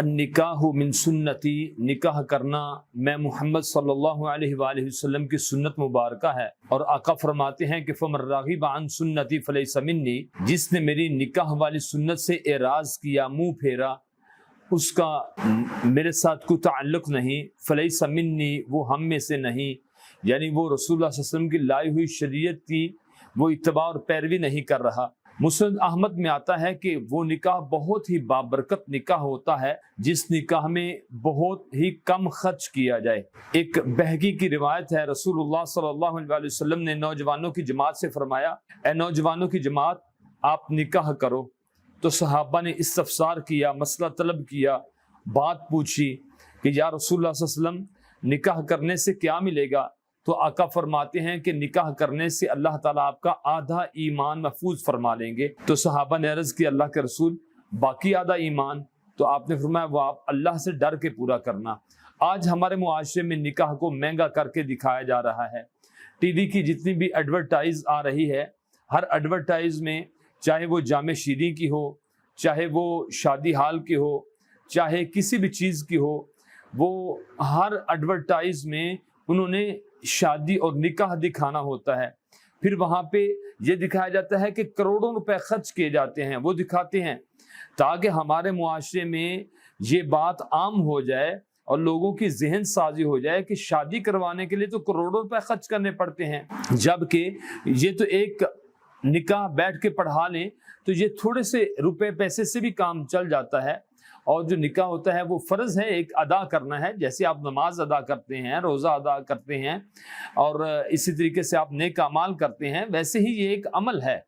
النکاح من سنتی، نکاح کرنا میں محمد صلی اللہ علیہ وآلہ وسلم کی سنت مبارکہ ہے، اور آقا فرماتے ہیں کہ فمن راغب عن سنتی فلیس منی، جس نے میری نکاح والی سنت سے اعراض کیا، منہ پھیرا، اس کا میرے ساتھ کوئی تعلق نہیں، فلیس منی، وہ ہم میں سے نہیں، یعنی وہ رسول اللہ صلی اللہ علیہ وسلم کی لائی ہوئی شریعت کی وہ اتباع اور پیروی نہیں کر رہا۔ مسند احمد میں آتا ہے کہ وہ نکاح بہت ہی بابرکت نکاح ہوتا ہے جس نکاح میں بہت ہی کم خرچ کیا جائے۔ ایک بہقی کی روایت ہے، رسول اللہ صلی اللہ علیہ وسلم نے نوجوانوں کی جماعت سے فرمایا، اے نوجوانوں کی جماعت، آپ نکاح کرو۔ تو صحابہ نے استفسار کیا، مسئلہ طلب کیا، بات پوچھی کہ یا رسول اللہ صلی اللہ علیہ وسلم نکاح کرنے سے کیا ملے گا؟ تو آقا فرماتے ہیں کہ نکاح کرنے سے اللہ تعالیٰ آپ کا آدھا ایمان محفوظ فرما لیں گے۔ تو صحابہ نے عرض کی اللہ کے رسول باقی آدھا ایمان؟ تو آپ نے فرمایا وہ آپ اللہ سے ڈر کے پورا کرنا۔ آج ہمارے معاشرے میں نکاح کو مہنگا کر کے دکھایا جا رہا ہے۔ ٹی وی کی جتنی بھی ایڈورٹائز آ رہی ہے، ہر ایڈورٹائز میں چاہے وہ جامع شیریں کی ہو، چاہے وہ شادی ہال کی ہو، چاہے کسی بھی چیز کی ہو، وہ ہر ایڈورٹائز میں انہوں نے شادی اور نکاح دکھانا ہوتا ہے۔ پھر وہاں پہ یہ دکھایا جاتا ہے کہ کروڑوں روپے خرچ کیے جاتے ہیں، وہ دکھاتے ہیں تاکہ ہمارے معاشرے میں یہ بات عام ہو جائے اور لوگوں کی ذہن سازی ہو جائے کہ شادی کروانے کے لیے تو کروڑوں روپے خرچ کرنے پڑتے ہیں، جبکہ یہ تو ایک نکاح بیٹھ کے پڑھا لیں تو یہ تھوڑے سے روپے پیسے سے بھی کام چل جاتا ہے۔ اور جو نکاح ہوتا ہے وہ فرض ہے، ایک ادا کرنا ہے، جیسے آپ نماز ادا کرتے ہیں، روزہ ادا کرتے ہیں، اور اسی طریقے سے آپ نیک اعمال کرتے ہیں، ویسے ہی یہ ایک عمل ہے۔